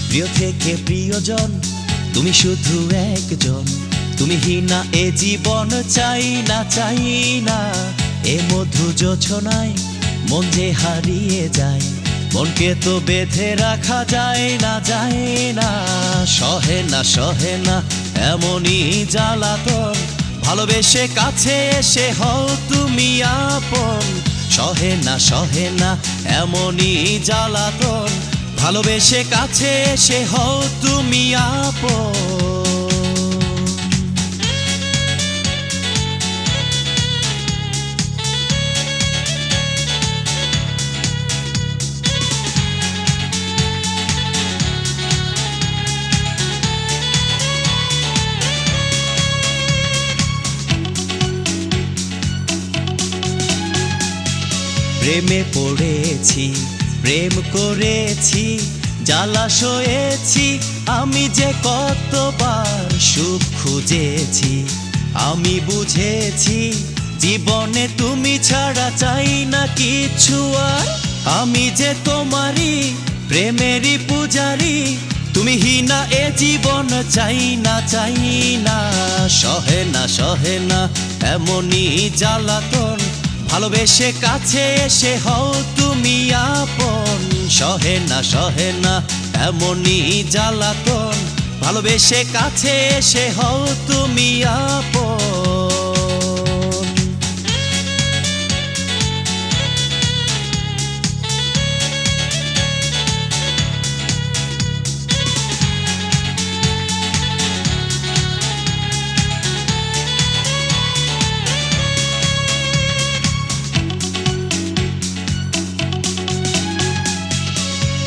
প্রিয় থেকে প্রিয়জন, তুমি শুধু একজন। তুমি হীনা এ জীবন, চাই না চাই না। এ মধু জোছনায় মন যে হারিয়ে যায়, মনকে তো বেঁধে রাখা যায় না যায় না। সহে না সহে না এমনই জ্বালাতন, ভালোবেসে কাছে এসে হও তুমি আপন। সহে না এমনই জ্বালাতন, ভালোবেসে কাছে এসে হও তুমি আপন। প্রেমে পড়েছি, প্রেম করেছি, জ্বালা সয়েছি, আমি যে কতবার সুখ খুঁজেছি। আমি বুঝেছি জীবনে তুমি ছাড়া চাই না কিছু আর। আমি যে তোমারই প্রেমেরই পূজারি, তুমি হীনা এ জীবন, চাই না চাই না। সহে না এমনই জ্বালাতন, ভালোবেসে কাছে এসে হও তুমি আপন। সহে না এমনই জ্বালাতন, ভালোবেসে কাছে এসে হও তুমি আপন।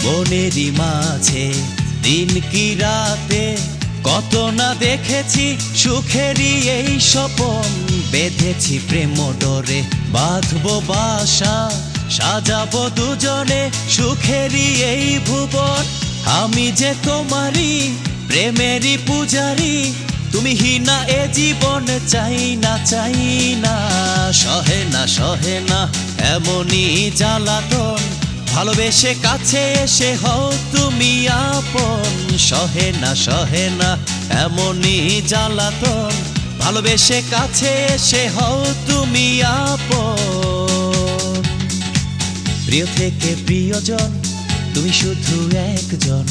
মনেরই মাঝে দিন কি রাতে, কত না দেখেছি সুখেরই এই স্বপন। বেঁধেছি প্রেম ডোরে, বাঁধবো বাসা, সাজাবো দুজনে সুখেরই এই ভুবন। আমি যে তোমারই প্রেমেরই পূজারি, তুমি হীনা এ জীবন, চাই না চাই না। সহে না এমনই জ্বালাতন, ভালোবেসে কাছে এসে হও তুমি আপন। সহে না এমনই জ্বালাতন, ভালোবেসে কাছে এসে হও তুমি আপন। প্রিয় থেকে প্রিয়জন, তুমি শুধু একজন।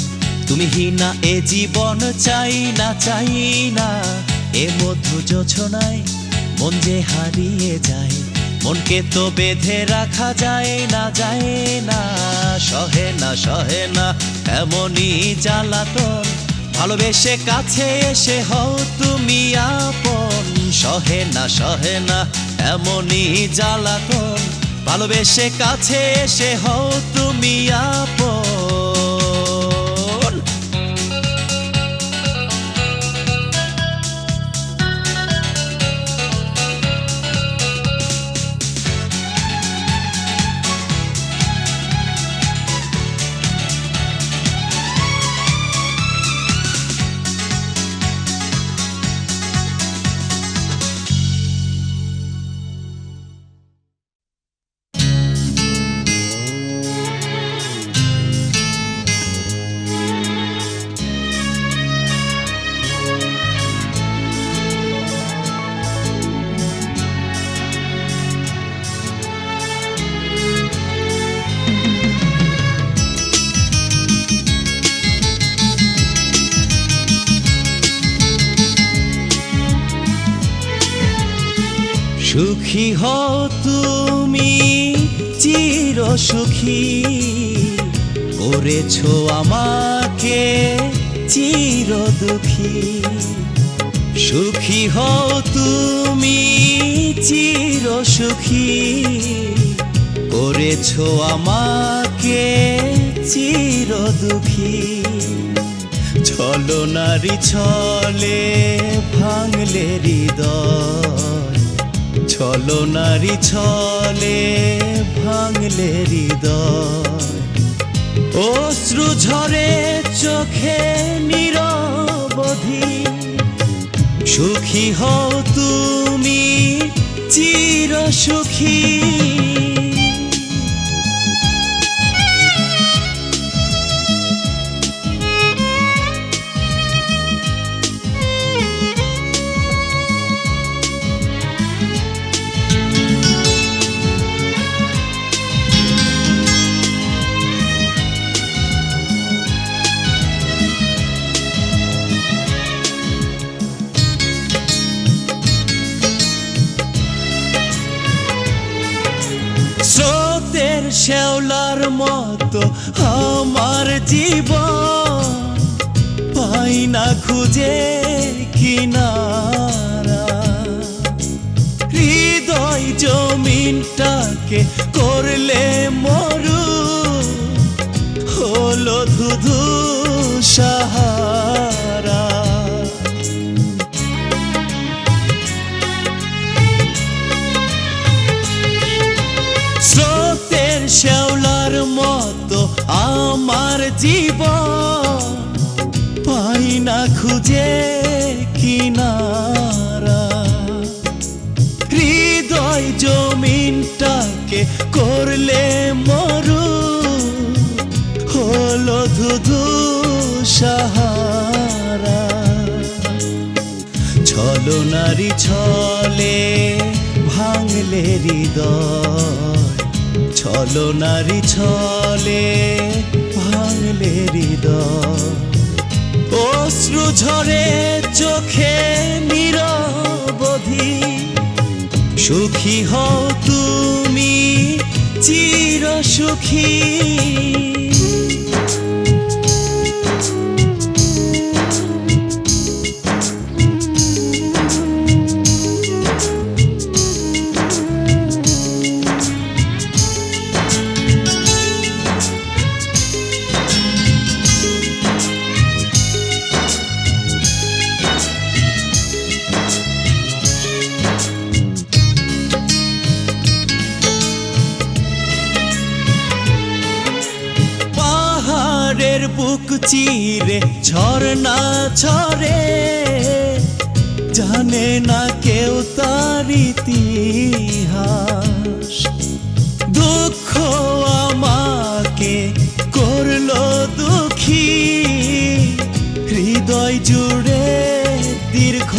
তুমি হীনা এ জীবন, চাই না চাই না। এ মধু জোছনায় মন যে হারিয়ে যায়, মনকে তো বেঁধে রাখা যায় না যায় না। সহে না এমনই জ্বালাতন, ভালোবেসে কাছে এসে হও তুমি আপন। সহে না এমনই জ্বালাতন, ভালোবেসে কাছে এসে হও তুমি আপন। সুখী হও তুমি চির সুখী, করেছো আমাকে চির দুঃখী। সুখী হও তুমি চির সুখী, করেছো আমাকে চির দুঃখী। ছলনারি ছলে ভাঙলে হৃদয়, ছলনারি ছলে ভাঙলে হৃদয়। অশ্রু ঝরে চোখে নিরবধি, সুখী হও তুমি চির সুখী। স্রোতের শ্যাওলার মতো আমার জীবন, পাই না খুঁজে কিনারা। হৃদয় জমিনটাকে করলে মরু, হলো ধুধু সাহারা। স্রোতের শ্যাওলার মতো আমার জীবন, পাই না খুঁজে কিনারা। হৃদয় জমিনটাকে করলে মরু, হলো ধুধু সাহারা। ছলনারি ছলে ভাঙলে হৃদয়, ছলনারি ছলে ভাঙলে হৃদয়। অশ্রু ঝরে চোখে নিরবধি, সুখী হও তুমি চির সুখী। বুক চিরে ঝরনা ঝরে, জানে না কেউ তার ইতিহাস। দুঃখ আমাকে করলো দুঃখী, হৃদয় জুড়ে দীর্ঘ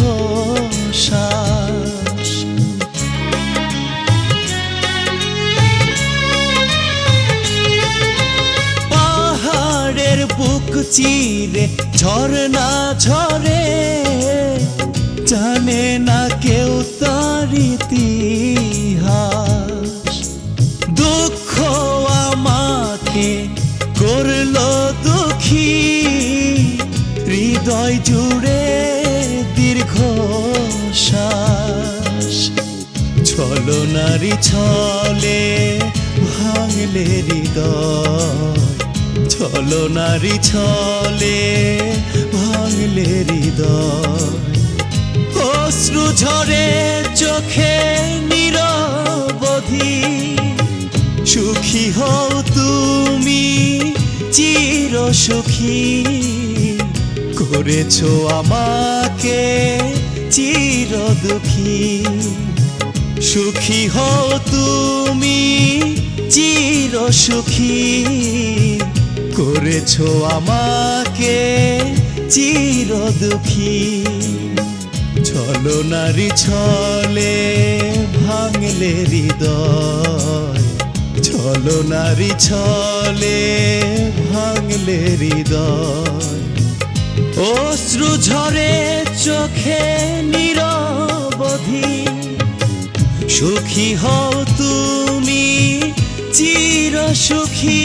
শ্বাস। বুক চিরে ঝরনা ঝরে, জানে না কেউ তার ইতিহাস। দুঃখ আমাকে করলো দুঃখী, হৃদয় জুড়ে দীর্ঘ শ্বাস। ছলনারি ছলে ভাঙলে হৃদয়, ছলনারি ছলে ভাঙলে হৃদয়। অশ্রু ঝরে চোখে নিরবধি, সুখী হও তুমি চির সুখী। করেছো আমাকে চির দুঃখী, সুখী হও তুমি চির সুখী। করেছো আমাকে চির দুঃখী। ছলনারি ছলে ভাঙলে হৃদয়, ছলনারি ছলে ভাঙলে হৃদয়। অশ্রু ঝরে চোখে নিরবধি, সুখী হও তুমি চির সুখী।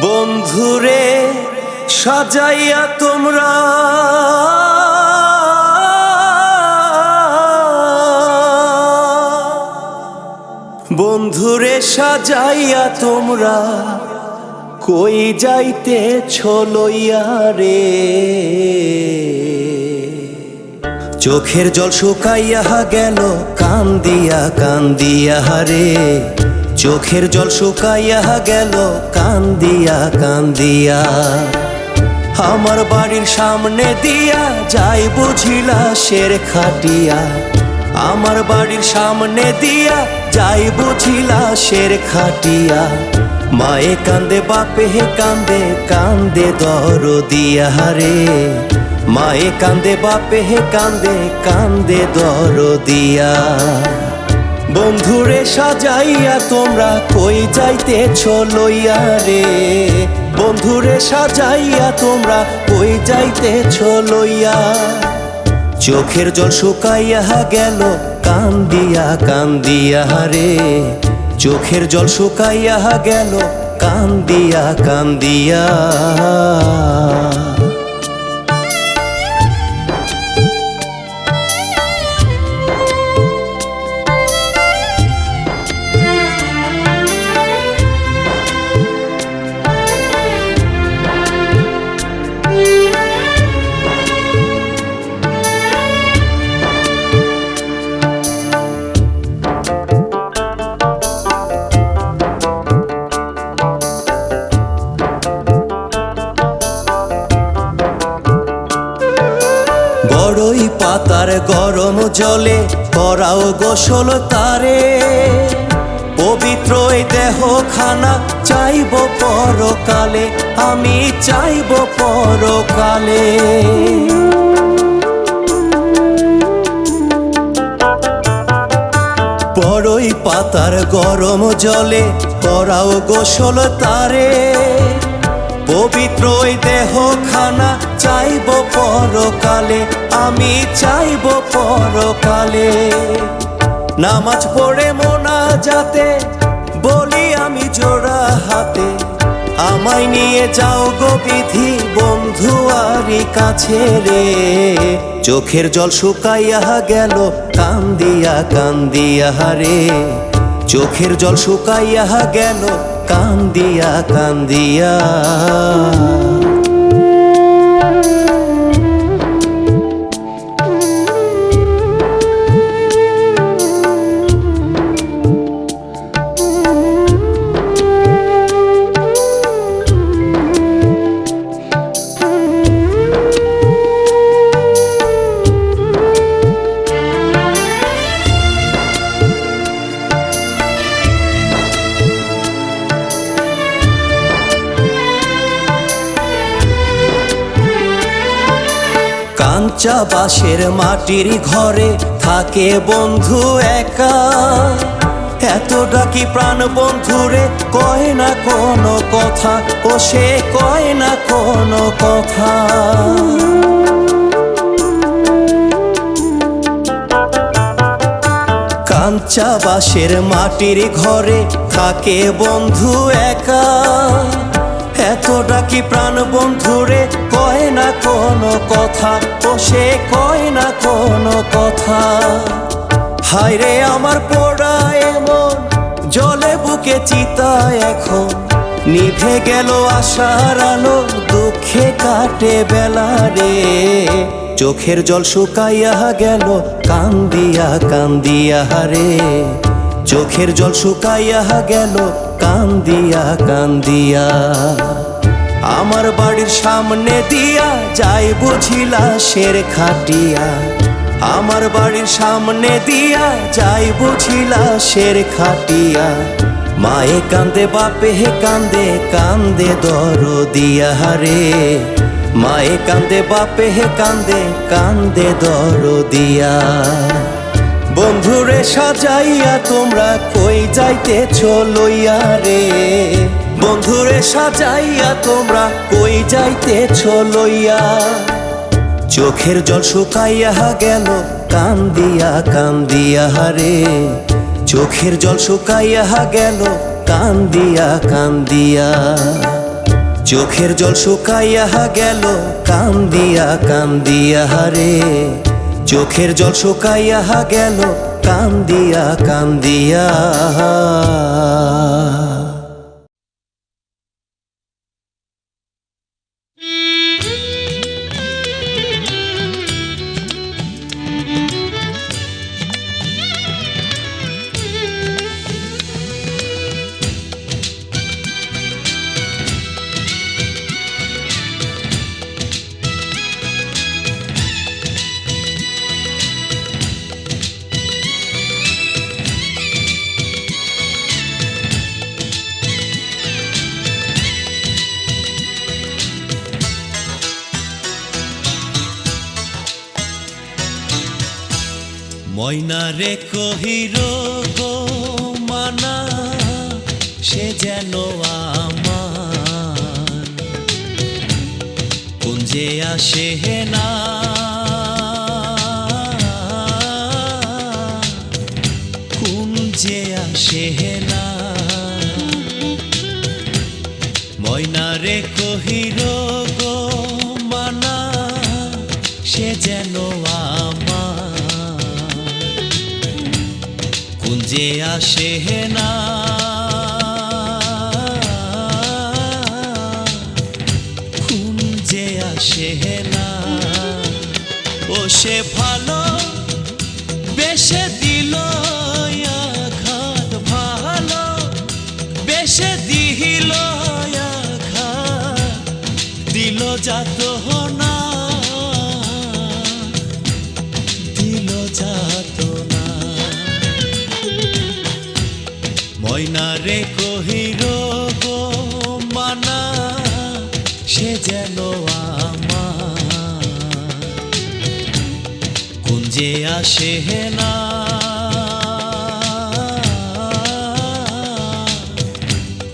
বন্ধুরে সাজাইয়া তোমরা বন্ধুরে সাজাইয়া তোমরা কই যাইতেছ লইয়া রে। চোখের জল শুকাইয়া গেল কান্দিয়া কান্দিয়া রে। চোখের জল শুকাইয়া গেল কান্দিয়া কান্দিয়া। আমার বাড়ির সামনে দিয়া যাই বুঝিলা শের খাটিয়া। আমার বাড়ির সামনে দিয়া যাই বুঝি লাশের খাটিয়া, মায়ে কান্দে বাপে হে কান্দে, কান্দে দরদিয়া রে। মায়ে কান্দে বাপে হে কান্দে, কান্দে দরদিয়া। বন্ধুরে সাজাইয়া তোমরা কই যাইতেছ লইয়া রে। বন্ধুরে সাজাইয়া তোমরা কই যাইতেছ লইয়া। চোখের জল শুকাইয়া গেল কান্দিয়া কান্দিয়া রে। চোখের জল শুকাইয়া গেল কান্দিয়া কান্দিয়া। বড়ই পাতার গরম জলে করাও গোসল তারে। পবিত্র এই দেহ খানা চাইব পরকালে, আমি চাইব পরকালে। বড়ই পাতার গরম জলে করাও গোসল তারে। পবিত্র এই দেহ খানা চাইব পরকালে, আমি চাইব পরকালে। নামাজ পড়ে মোনাজাতে বলি আমি জোড়া হাতে, আমায় নিয়ে যাও গো বিধি বন্ধুয়ারি কাছে রে। চোখের জল শুকাইয়া গেল কান্দিয়া কান্দিয়া রে। চোখের জল শুকাইয়া গেল কান্দিয়া কান্দিয়া। কাঞ্চা বাঁশের মাটির ঘরে থাকে বন্ধু একা। এত ডাকি প্রাণ বন্ধুরে কয় না কোনো কথা, ও সে কয় না কোনো কথা। কাঞ্চা বাঁশের মাটির ঘরে থাকে বন্ধু একা। এত ডাকি প্রাণ বন্ধুরে কয় না কোনো কথা, ও সে কয় না কোনো কথা। হায়রে আমার পোড়া এমন জলে বুকে চিতা এখন, নিভে গেল আশার আলো দুঃখে কাটে বেলা রে। চোখের জল শুকাইয়া গেল কান্দিয়া কান্দিয়া রে। চোখের জল শুকাইয়া গেল কান্দিয়া কান্দিয়া। আমার বাড়ির সামনে দিয়া যাই বুঝি লাশের খাটিয়া। আমার বাড়ির সামনে দিয়া যাই বুঝি লাশের খাটিয়া। মায়ে কান্দে বাপে হে কান্দে, কান্দে দরদিয়া রে। মায়ে কান্দে বাপে হে কান্দে, কান্দে দরদিয়া। বন্ধুরে সাজাইয়া তোমরা কই যাইতেছ লইয়া রে। বন্ধুরে সাজাইয়া তোমরা কই যাইতেছ লইয়া। চোখের জল শুকাইয়া গেল কান্দিয়া কান্দিয়া রে। চোখের জল শুকাইয়া গেল কান্দিয়া কান্দিয়া। চোখের জল শুকাইয়া গেল কান্দিয়া কান্দিয়া রে। চোখের জল শুকাইয়া গেল কান্দিয়া কান্দিয়া। ময়না রে কহির গো মানা সে যেন আমার কুঞ্জে আসে না কুঞ্জে আসে না ময়না রে কহির গো মানা সে যেন কুঞ্জে আসে না কুঞ্জে আসে না ও সে ভালো বেশে দিল আঘাত ভালো বেশে দিল আঘাত দিল যাত না দিল যাত না ময়না রে কহির গো মানা সে যেন আমার কুঞ্জে আসে না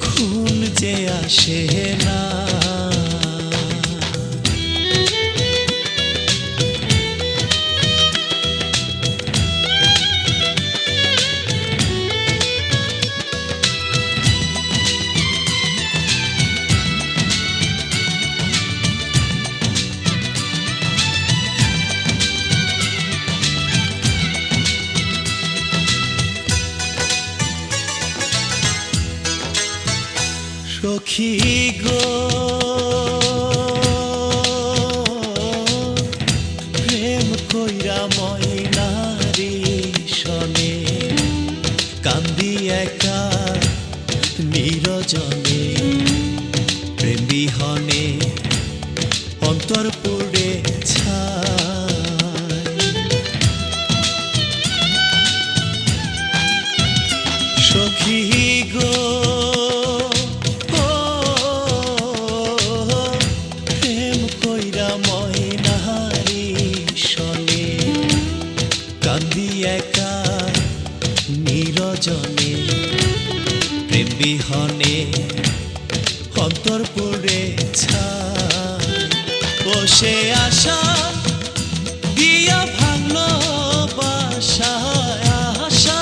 কুঞ্জে আসে না সখী গো প্রেম কইরা ময়নারি শনে কান্দি একা নিরজনে প্রেম বিহনে অন্তর পুড়ে ছাই সখী গো কান্দি একা নিরজনে প্রেম বিহনে অন্তর পুড়ে ছাই ও সে আশা দিয়া ভাঙলো বাসা আশা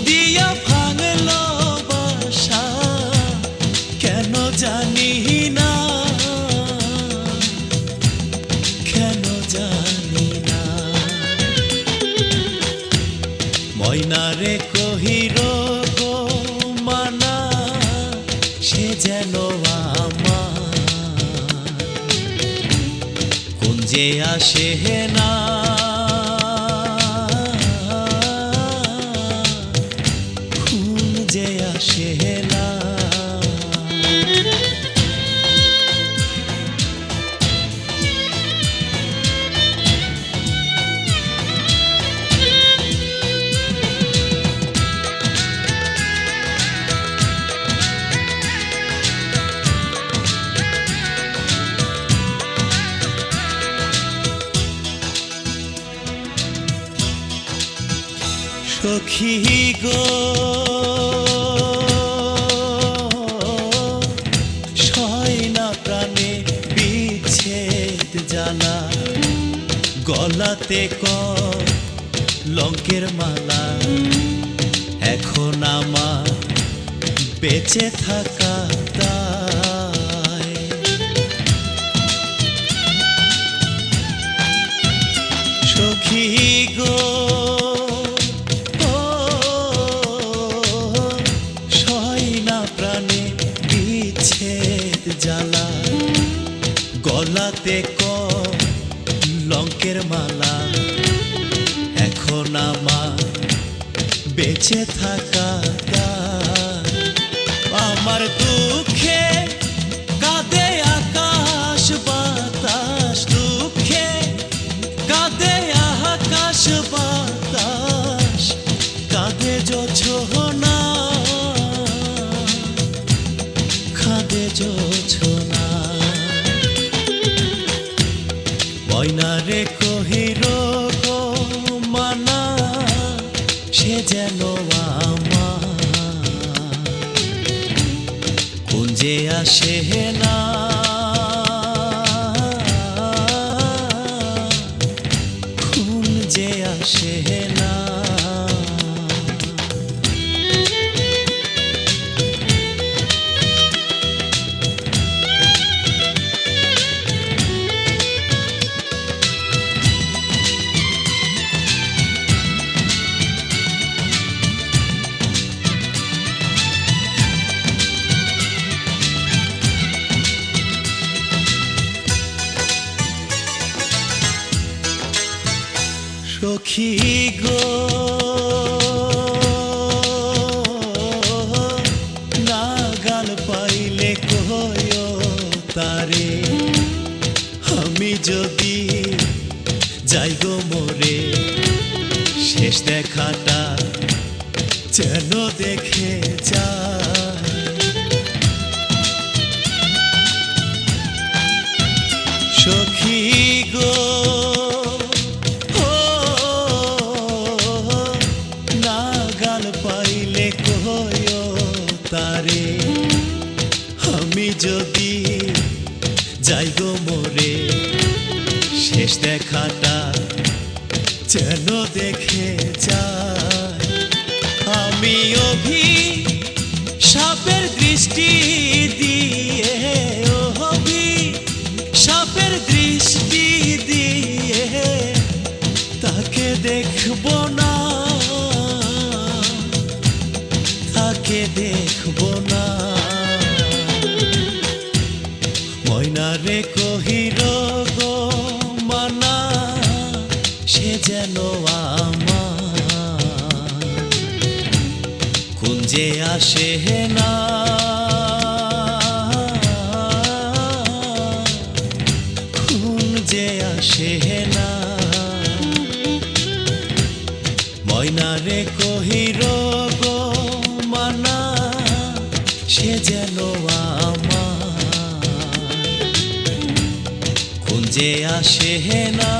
দিয়া ভাঙলো বাসা কেন জানি না কেন জানি না ময়না রে কহির গো মানা সে যেন আমার কুঞ্জে আসে না কুঞ্জে আসে না সখী গো সয় না প্রাণে বিচ্ছেদ জ্বালা গলাতে কলঙ্কের মালা এখন আমার বেঁচে থাকা দায় সখী গো জ্বালা গলাতে কলঙ্কের মালা এখন আমার বেঁচে থাকা দায় আমার দুঃখে কাঁদে আকাশ বাতাস দুঃখে কাঁদে আকাশ বাতাস কাঁদে জোছনা কাঁদে জোছনা ময়না রে কহির গো মানা আসে না, খুন যে আসে না। সখী গো নাগাল পাইলে কয়ো তারে, আমি যদি যাই গো মোরে, শেষ দেখাটা যেন দেখে যায়। সখী গো পাইলে কয়ো তারে, আমি যদি যাই গো মোরে, শেষ দেখাটা যেন দেখে যায়। আমি সাপের দৃষ্টি দিয়ে, সাপের দৃষ্টি দিয়ে তাকে দেখব না, তাকে দেখব না। ময়না রে কহির গো মানা, সে যেন আমার কুঞ্জে আসে না, কুঞ্জে আসে না। ময়না রে কহির গো মানা, সে যেন আমার কুঞ্জে আসে না,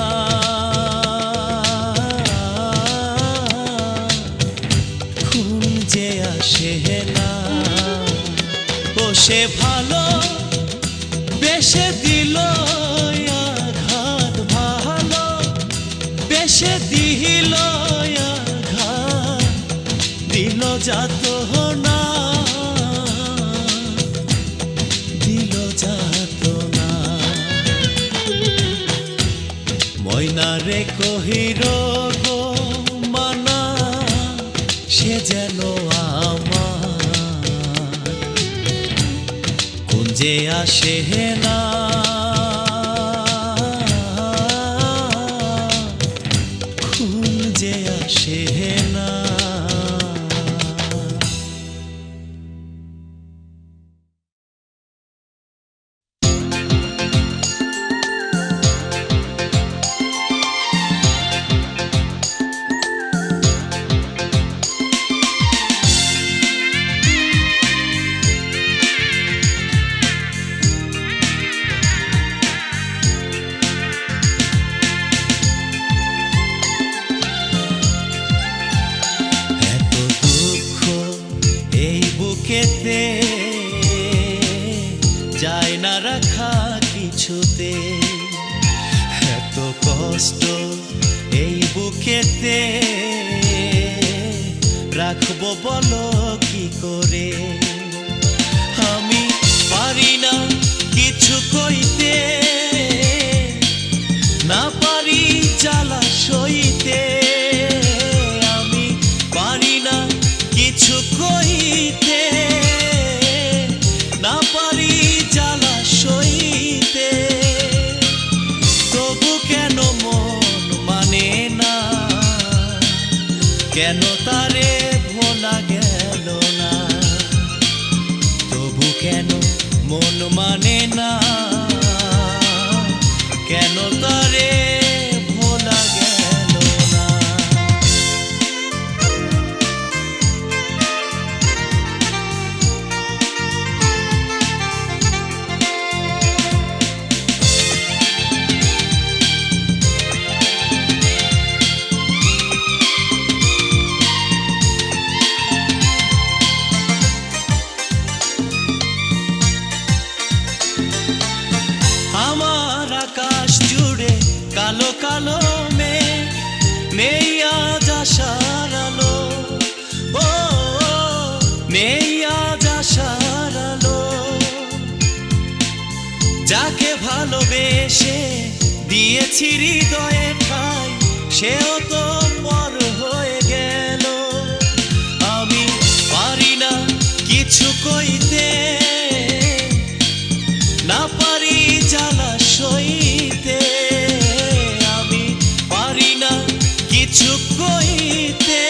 কুঞ্জে আসে না। ও সে ভালো বেশে দিল আঘাত, ভালো বেশে দিল আঘাত, দিল যাত না, দিল যাত না। ময়না রে কহির গো মানা, সে যেন আমার কুঞ্জে আসে না, কুঞ্জে আসে না। যায় না রাখা কিছুতে, এত কষ্ট এই বুকেতে, রাখবো বলো কি করে। আমি পারি না কিছু কইতে, না পারি জ্বালা সইতে, আমি পারি না কিছু কইতে, না পারি জ্বালা সইতে। তবু কেন মন মানে না, কেন তারে ভোলা গেল না। কালো মেঘ, নেই আজ আশার আলো। ও নেই আজ আশার আলো। যাকে ভালোবেসে দিয়েছি হৃদয়ে ঠাই, সেও তো পর হয়ে গেল। আমি পারি না কিছু কইতে, না পারি জ্বালা সইতে। আমি পারি না কিছু কইতে,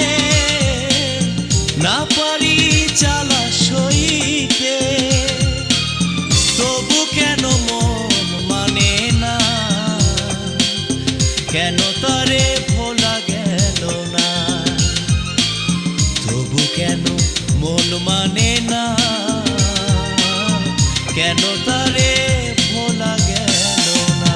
না পারি জ্বালা সইতে। তবু কেন মন মানে না, কেন তারে ভোলা গেল না। তবু কেন মন মানে না, কেন তারে ভোলা গেল না।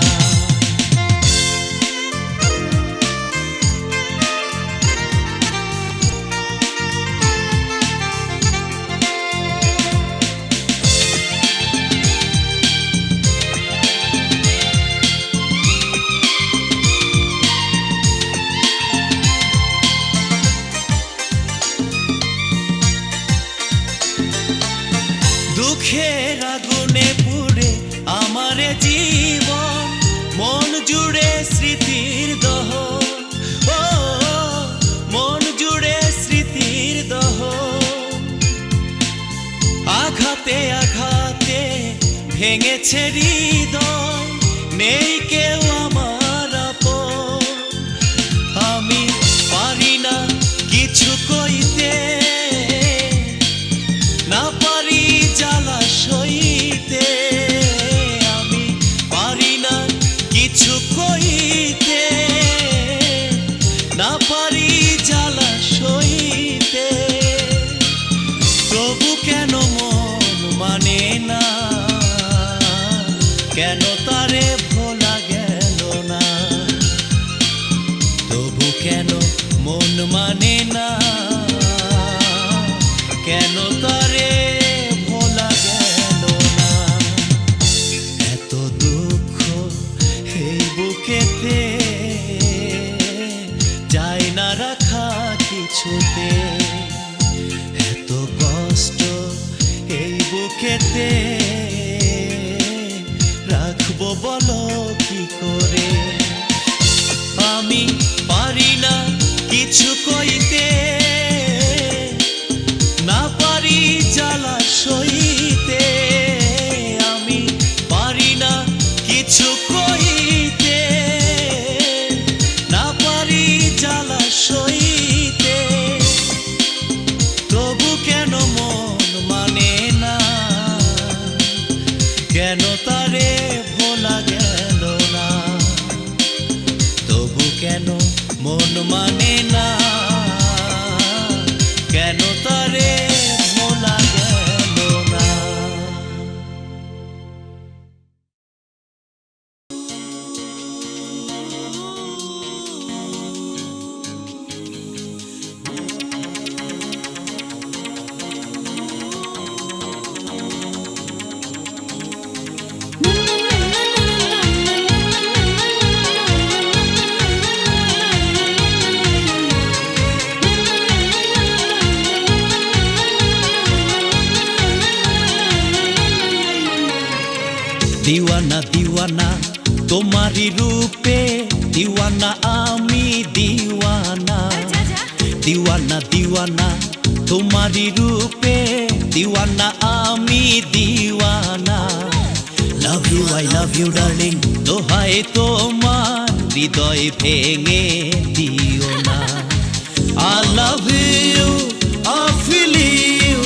দুঃখের আগুনে পুড়ে আমার জীবন, মন জুড়ে স্মৃতির দহন। ও মন জুড়ে স্মৃতির দহন। আঘাতে আঘাতে ভেঙেছে হৃদয়, নেই কেউ আমার আপন। আমি পারি না কিছু কইতে, না পারি জ্বালা সইতে। আমি পারি না কিছু কইতে, না পারি জ্বালা সইতে। তবু কেন মন মানে না, কেন তারে ভোলা গেল না। তবু কেন মন মানে না, কেন তারে ভোলা গেল না। এত দুঃখ এই বুকেতে, যায় না রাখা কিছুতে। এত কষ্ট এই বুকেতে, রাখবো বলো কি করে। আমি পারি না কিছু কইতে, না পারি জ্বালা সইতে। আমি পারি না কিছু কইতে, না পারি জ্বালা সইতে। তবু কেন মন মানে না, কেন তারে ভোলা গেল না। তবু কেন মন মানে না, কেন তারে ভোলা গেল না। দিওয়ানা দিওয়ানা তোমারি রূপে, দিওয়ানা আমি দিওয়ানা। দিওয়ানা দিওয়ানা তোমারি রূপে, দিওয়ানা আমি দিওয়ানা। Love you I love you darling, দোহাই তোমার হৃদয় ভেঙে দিও না। I love you I feel you,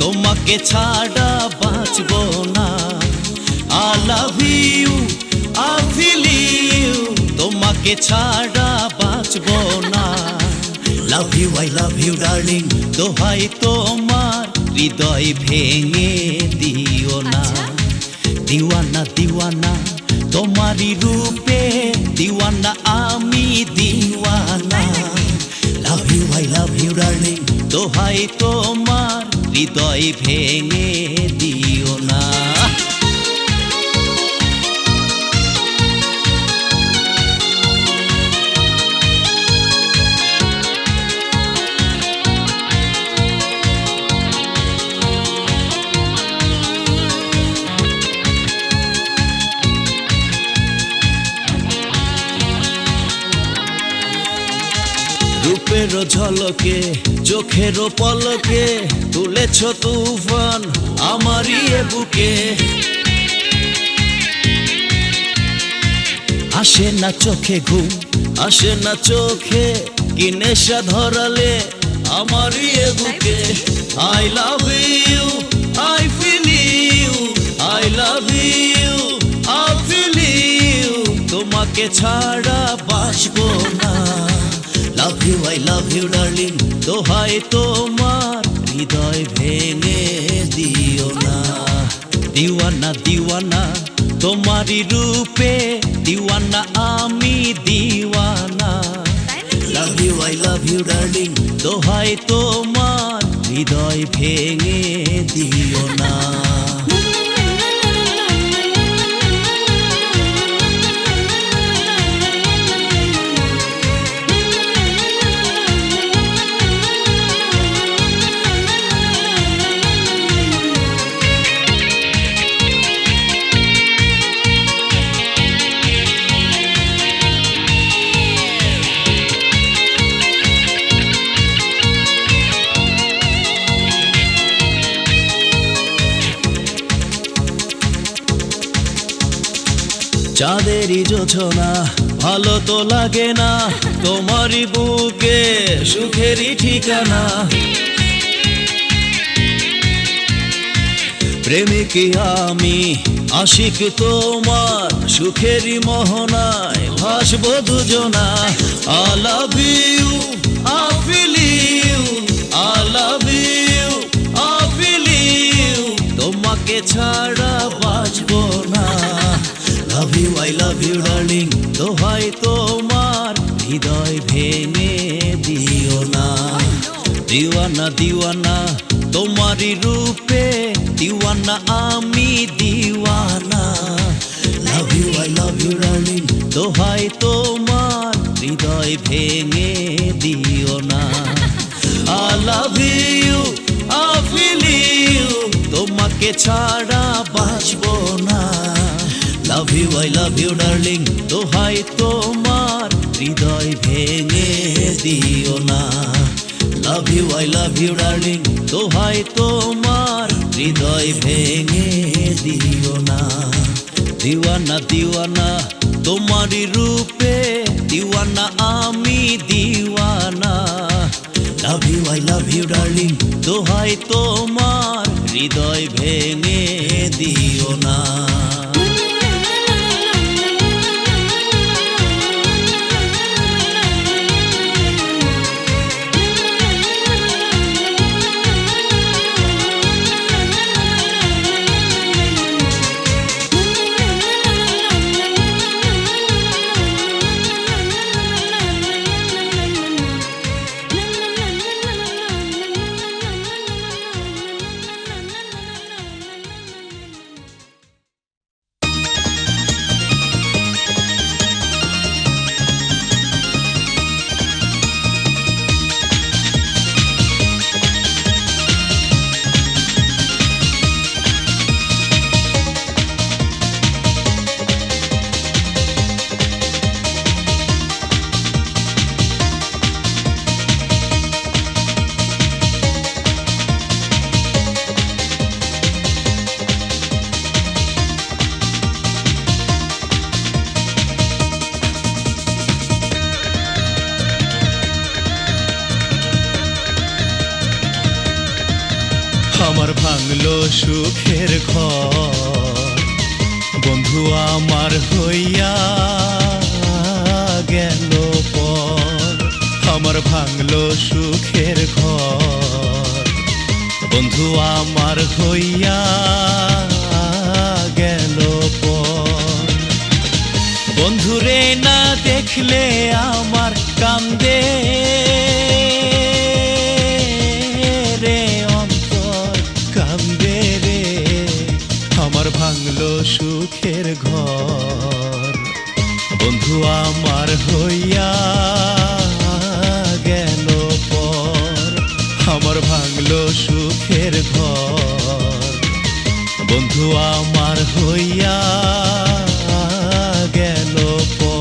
তোমাকে ছাড়া বাঁচবো না। I love you, I feel you, তোমাকে ছাড়া বাঁচবো না। Love you, I love you darling, দোহাই তোমার হৃদয় ভেঙে দিও না। দিওয়ানা দিওয়ানা তোমারি রূপে, দিওয়ানা আমি দিওয়ানা। Love you, I love you darling, দোহাই তোমার হৃদয় ভেঙে দিও না। রূপের ঝলকে চোখের পলকে তুলেছ তুফান আমারই এ বুকে। আসে না চোখে ঘুম, আসে না চোখে, কি নেশা ধরালে আমারই এ বুকে। I love you, I feel you, I love you, I feel you, তোমাকে ছাড়া বাঁচবো না। Love you, I love you darling, দোহাই তোমার হৃদয় ভেঙে দিও না। দিওয়ানা দিওয়ানা তোমারই রূপে, দিওয়ানা আমি দিওয়ানা। Love you, I love you darling, দোহাই তোমার হৃদয় ভেঙে দিও না। চাঁদেরই জোছনা ভালো তো লাগে না, তোমারই বুকে সুখেরই ঠিকানা। প্রেমিক আমি আশিক তোমার সুখেরই মোহনায় ভাসবো দুজনা। I love you, I feel you, I love you, I feel you, তোমাকে ছাড়া বাঁচবো না। Love you, I love you darling, দোহাই তোমার হৃদয় ভেঙে দিও না। দিওয়ানা দিওয়ানা তোমারই রূপে, দিওয়ানা আমি দিওয়ানা। Love you, I love you darling, দোহাই তোমার হৃদয় ভেঙে দিও না। I love you, I feel you, তোমাকে ছাড়া বাঁচবো না। Love you, I love you darling, দোহাই তোমার হৃদয় ভেঙে দিও না। Love you, I love you darling, দোহাই তোমার হৃদয় ভেঙে দিও না। দিওয়ানা দিওয়ানা তোমারই রূপে, দিওয়ানা আমি দিওয়ানা। Love you, I love you darling, দোহাই তোমার হৃদয় ভেঙে দিও না। আমার ভাঙলো সুখের ঘর, বন্ধু আমার হইয়া গেল পর। আমার ভাঙলো সুখের ঘর, বন্ধু আমার হইয়া গেল পর। বন্ধুরে না দেখলে আমার কান্দে ভাঙলো সুখের ঘর, বন্ধু আমার হইয়া গেল পর। আমার ভাঙলো সুখের ঘর, বন্ধু আমার হইয়া গেল পর।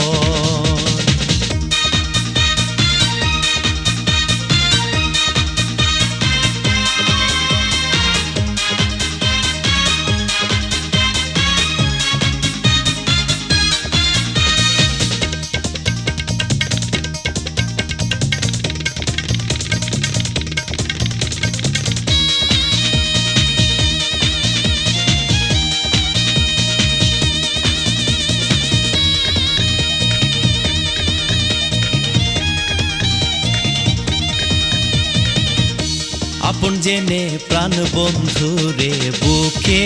জেনে প্রাণ বন্ধু রে বুকে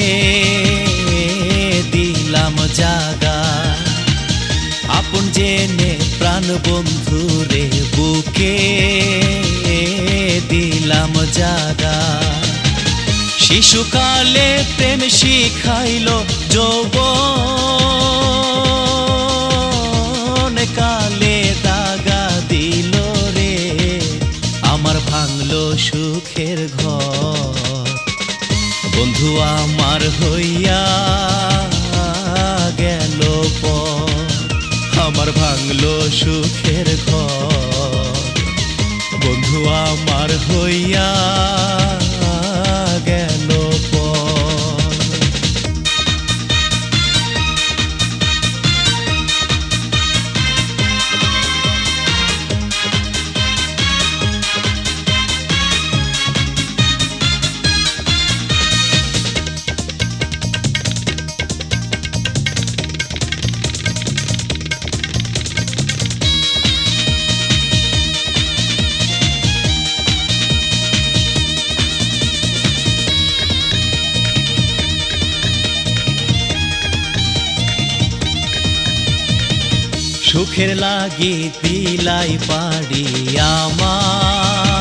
দিলাম জাগা, আপন জেনে প্রাণ বন্ধু রে বুকে দিলাম জাগা। শিশুকালে প্রেম শিখাইল যৌবন কালে দাগা দিল রে, আমার ভাঙলো সুখের ঘর। বন্ধু আমার হইয়া গেল পর, আমার ভাঙলো সুখের ঘর। বন্ধু আমার হইয়া গেল পর। সুখের লাগি দিলাই পাড়ি আমারে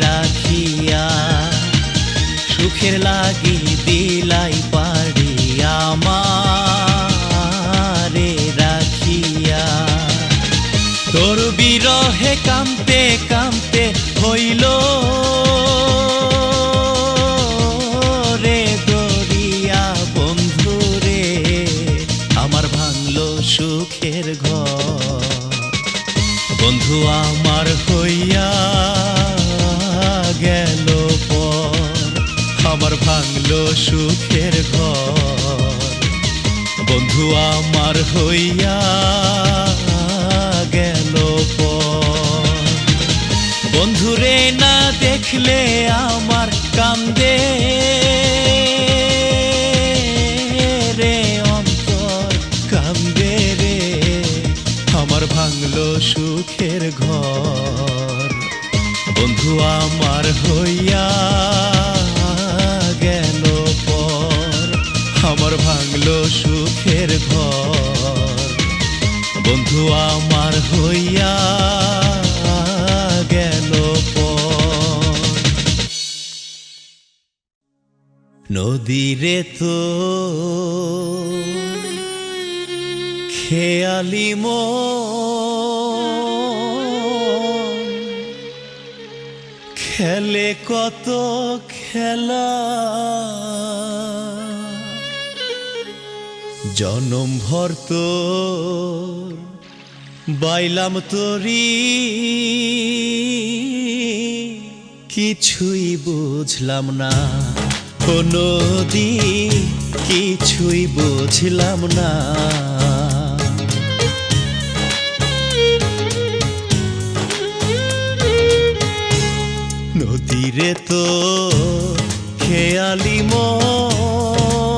রাখিয়া, সুখের লাগি দিলাই পাড়ি আমারে রাখিয়া। তোর বিরহে কামতে কামতে হইল রে দরিয়া বন্ধু রে, আমার ভাঙলো সুখের ঘর। বন্ধু আমার হইয়া গেল পর, আমার ভাঙলো সুখের ঘর। বন্ধু আমার হইয়া গেল পর। বন্ধুরে না দেখলে আমার কান্দে রে অন্তর কান্দে রে, আমার ভাঙলো সুখের ঘর। বন্ধু আমার হইয়া গেল পর, আমার ভাঙলো সুখের ঘর। বন্ধু আমার হইয়া গেল পর। নদীরে তো খেয়ালি মন খেলে কত খেলা, জনম ভর তোর বাইলাম তোরি, কিছুই বুঝলাম না ও নদী, কিছুই বুঝলাম না। নদীরে তো খেয়ালি মন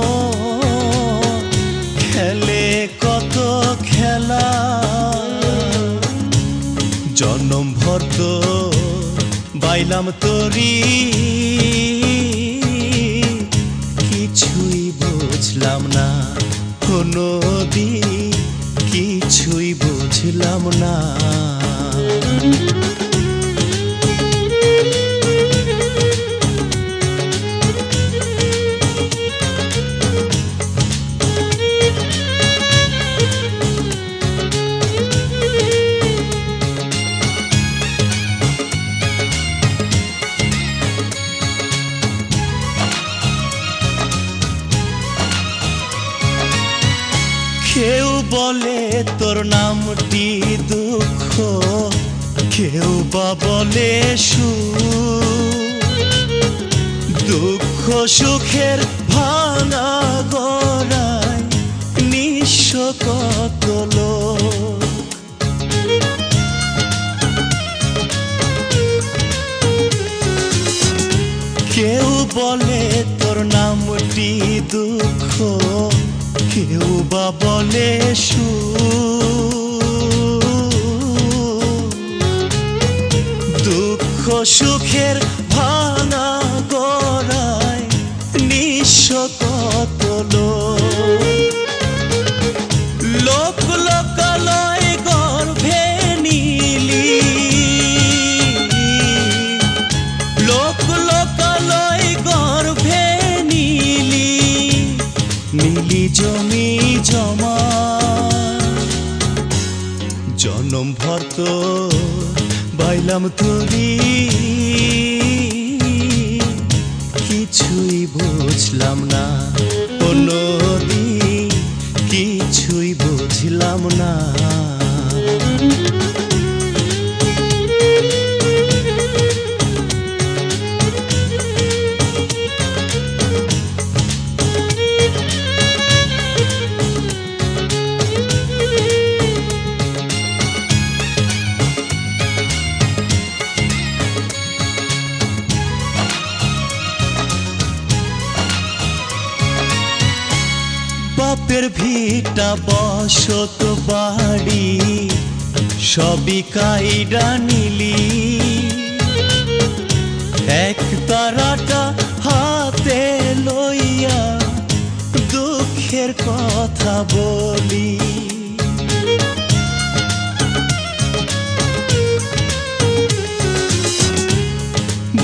খেলে কত খেলা, জনম ভর তো বাইলাম তোরি, কিছুই বুঝলাম না ও নদী, কিছুই বুঝলাম না। কেউ বলে তোর নামটি দুঃখ, কেউ বা বলে সুখ, দুঃখ সুখের ভাঙা গড়ায় নিঃস্ব কত লোক। কেউ বলে তোর নামটি দুঃখ, কেউ বা বলে সুখ, দুঃখ সুখের ভাঙা গড়ায় নিঃস্ব কত লোক লোকালয় গর্ভে নীলি, লোক লোকালয় গর্ভে নীলি, নীলি জমি জমা জনম ভর তো বাইলাম তোরি, কিছুই বুঝলাম না ও নদী, কিছুই বুঝলাম না। বাপের ভিটা বসত বাড়ি সবই কাইরা নিলি, এক তারাটা হাতে লইয়া দুঃখের কথা বলি।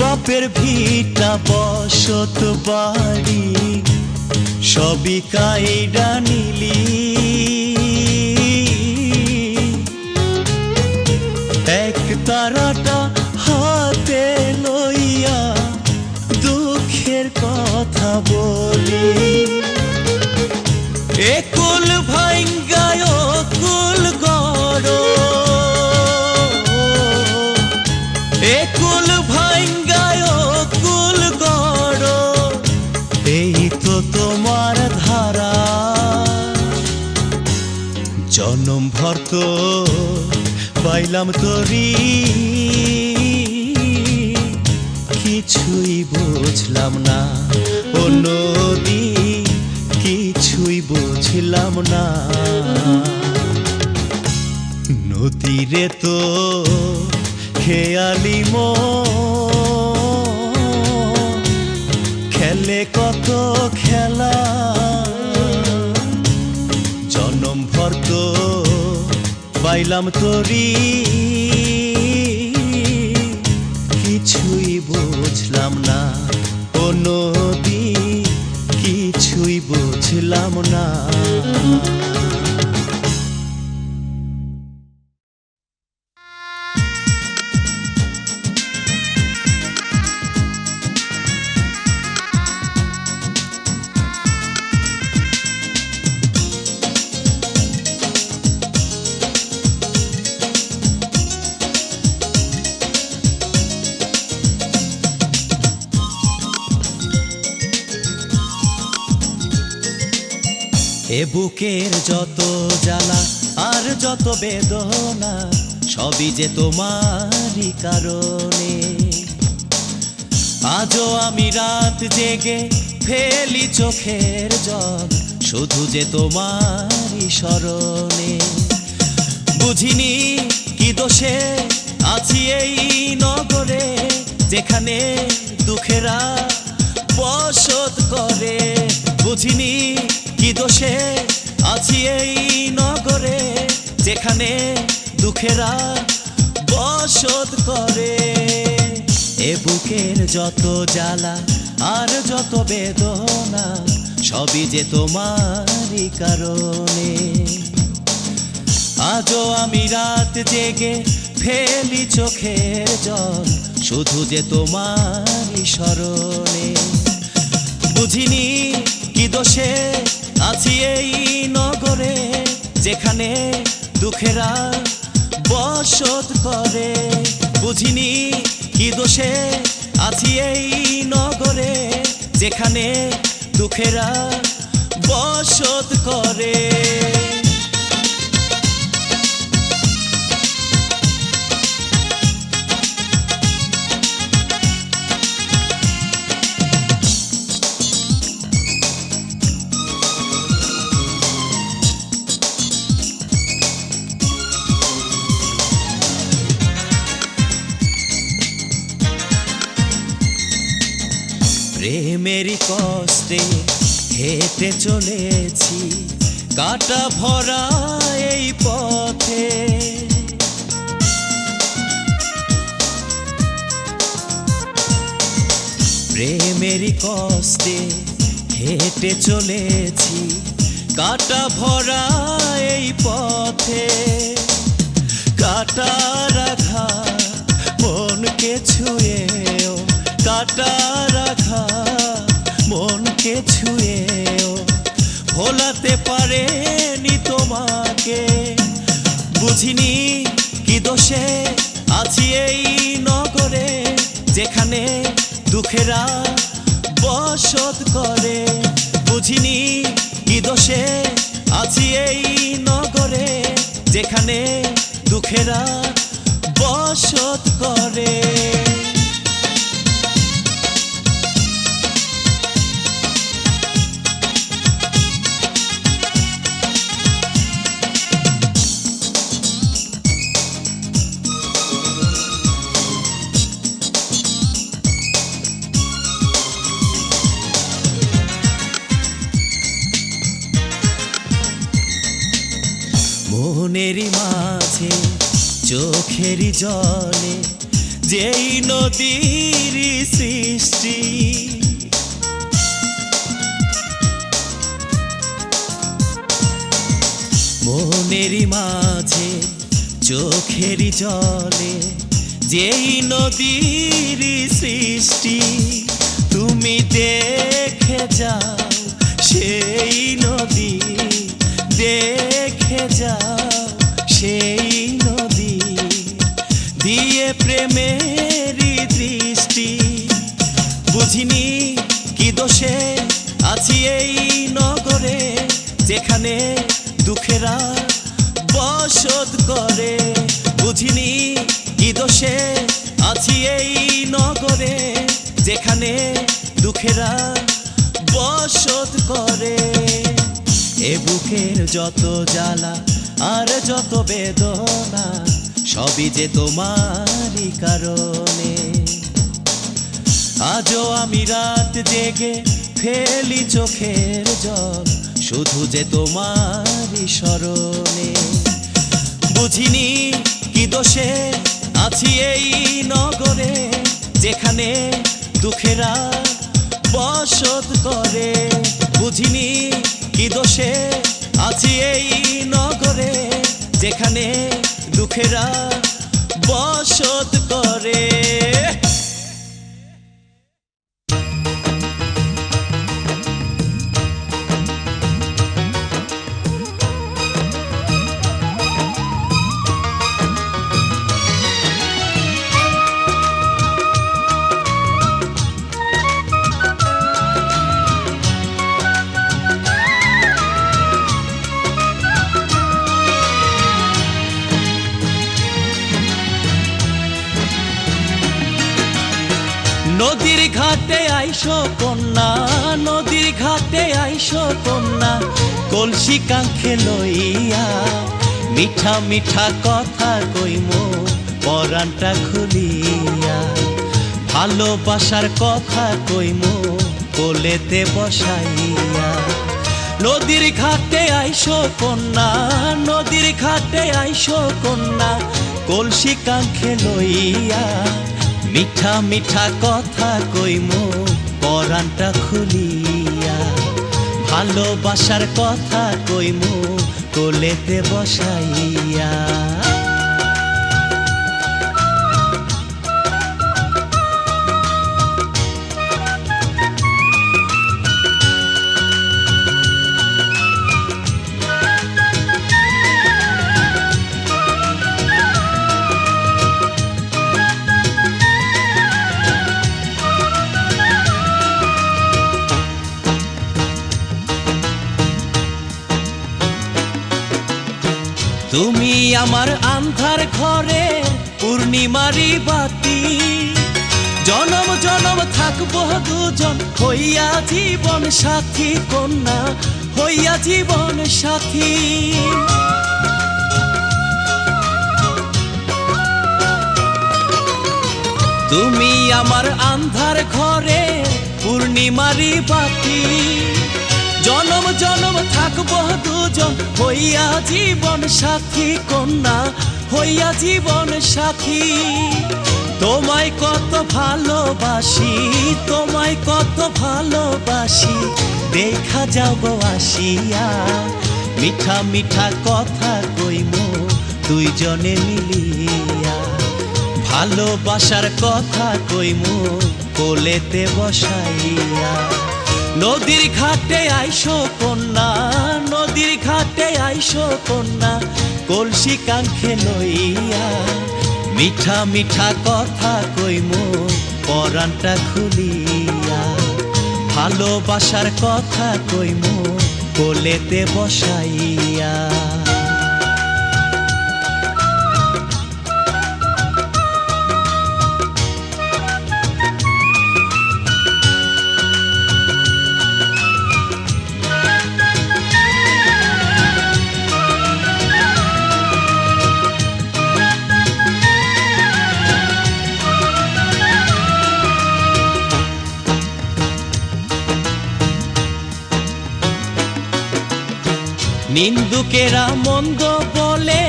বাপের ভিটা বসত বাড়ি সবই কাইরা নিলি, এক তারাটা হাতে লইয়া দুঃখের কথা বলি। একুল ভাঙ্গায় কুল গড়, একুল ভাঙ্গায় কুল গড়, এই তো তোমার ধারা। জনম ভর তো পাইলাম তোরি, কিছুই বুঝলাম না ও নদী, কিছুই বুঝলাম না। নদীরে তো খেয়ালি খেলে কত খেলা, জনম ভর তো পাইলাম তোরি, কিছুই বুঝলাম না ও নদী, কিছুই বুঝলাম না। এ বুকের যত জ্বালা আর যত বেদনা, সবই যে তোমারই কারণে। আজও আমি রাত জেগে ফেলি চোখের জল, শুধু যে তোমারই স্মরণে। বুঝিনি কি দোষে আছি এই নগরে, যেখানে দুঃখেরা বসত করে। বুঝিনি কি দোষে আছি এই নগরে, যেখানে দুঃখেরা বসত করে। এ বুকের যত জ্বালা আর যত বেদনা, সবই যে তোমারই কারণে। আজও আমি রাত জেগে ফেলি চোখের জল, শুধু যে তোমারই স্মরণে। বুঝিনি কি দোষে আছি এই নগরে, যেখানে দুঃখেরা বসত করে। বুঝিনি কি দোষে আছি এই নগরে, যেখানে দুঃখেরা বসত করে। প্রেমেরই কষ্টে হেঁটে চলেছি কাটা ভরা এই পথে। প্রেমেরই কষ্টে হেঁটে চলেছি কাটা ভরা এই পথে। কাটার আঘাত মনকে ছুঁয়েও, কাটার আঘাত মনকে ছুঁয়েও ভোলাতে পারেনি তোমাকে। বুঝিনি কি দোষে আছি এই নগরে, যেখানে দুঃখেরা বসত করে। বুঝিনি কি দোষে আছি এই নগরে, যেখানে দুঃখেরা বসত করে। মনেরই মাঝে চোখেরই জলে যেই নদীর সৃষ্টি, মনেরই মাঝে চোখেরই জলে যেই নদীর সৃষ্টি। তুমি দেখে যাও সেই নদী, দেখে যাও সেই নদী দিয়ে প্রেমেরই দৃষ্টি। বুঝিনি কি দোষে আছি এই নগরে, যেখানে দুঃখেরা বসত করে। বুঝিনি কি দোষে আছি এই নগরে, যেখানে দুঃখেরা বসত করে। এ বুকের যত জ্বালা আর যত বেদনা, সবই যে তোমারই কারণে। আজও আমি রাত জেগে ফেলি চোখের জল, শুধু যে তোমারই স্মরণে। বুঝিনি কি দোষে আছি এই নগরে, যেখানে দুঃখেরা বসত করে। বুঝিনি কি দোষে আছি এই নগরে, যেখানে দুঃখেরা বসত করে। নদীর ঘাটে আইসো কন্যা, নদীর ঘাটে আইসো কন্যা, কলসি কাঙ্খে লইয়া। মিঠা মিঠা কথা কইমো পরাণটা খুলিয়া, ভালোবাসার কথা কইমো কোলেতে বসাইয়া। নদীর ঘাটে আইসো কন্যা, নদীর ঘাটে আইসো কন্যা, কলসি কাঙ্খে লইয়া। মিঠা মিঠা কথা কইমো পরাণটা খুলিয়া, ভালোবাসার কথা কইমো কোলেতে বসাইয়া। তুমি আমার আন্ধার ঘরে পূর্ণিমারি বাতি, জনম জনম থাকবো দুজন হইয়া জীবন সাথী কন্যা, হইয়া জীবন সাথী। তুমি আমার আন্ধার ঘরে পূর্ণিমারি বাতি। জনম জনম থাকবো দুজন হইয়া জীবন সাথী, কন্যা হইয়া জীবন সাথী। তোমায় কত ভালোবাসি, তোমায় কত ভালোবাসি, দেখা যাব আসিয়া। মিঠা মিঠা কথা কইমু দুইজনে মিলিয়া, ভালোবাসার কথা কইমু কোলেতে বসাইয়া। নদীর ঘাটে আইসো কন্যা, নদীর ঘাটে আইসো কন্যা, কলসি কাঙ্খে লইয়া। মিঠা মিঠা কথা কইমু পরাণটা খুলিয়া, ভালোবাসার কথা কইমু কোলেতে বসাইয়া। নিন্দুকেরা মন্দ বলে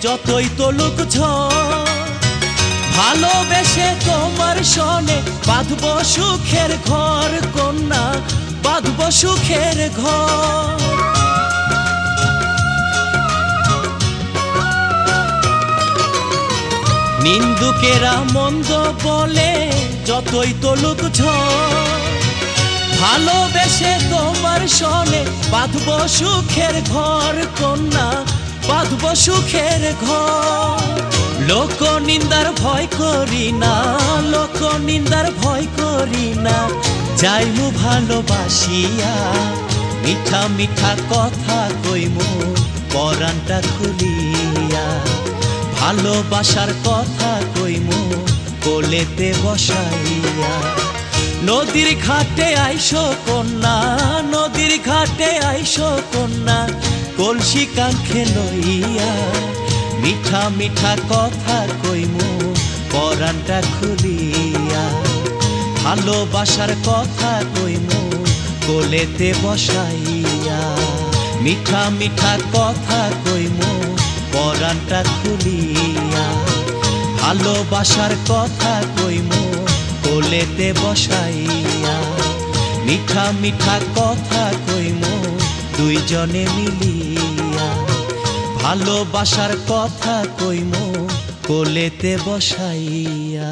যতই তলুক ঝড়, ভালোবেসে তোমার সনে বাঁধব সুখের ঘর, কন্যা বাঁধব সুখের ঘর। নিন্দুকেরা মন্দ বলে যতই তলুক ঝড়, ভালোবেসে তোমার সনে বাঁধব সুখের ঘর, কন্যা বাঁধব সুখের ঘর। লোক নিন্দার ভয় করি না, লোক নিন্দার ভয় করি না, যাইমু ভালোবাসিয়া। মিঠা মিঠা কথা কইমু পরাণটা খুলিয়া, ভালোবাসার কথা কইমু কোলেতে বসাইয়া। নদীর ঘাটে আইসো কন্যা, নদীর ঘাটে আইসো কন্যা, কলসি কাঙ্খে লইয়া। মিঠা মিঠা কথা কইমু পরাণটা খুলিয়া, ভালোবাসার কথা কইমু কোলেতে বসাইয়া। মিঠা মিঠা কথা কইমু পরাণটা খুলিয়া, ভালোবাসার কথা কইমু কোলেতে বসাইয়া। মিঠা মিঠা কথা কইমু দুইজনে মিলিয়া, ভালোবাসার কথা কইমু কোলেতে বসাইয়া।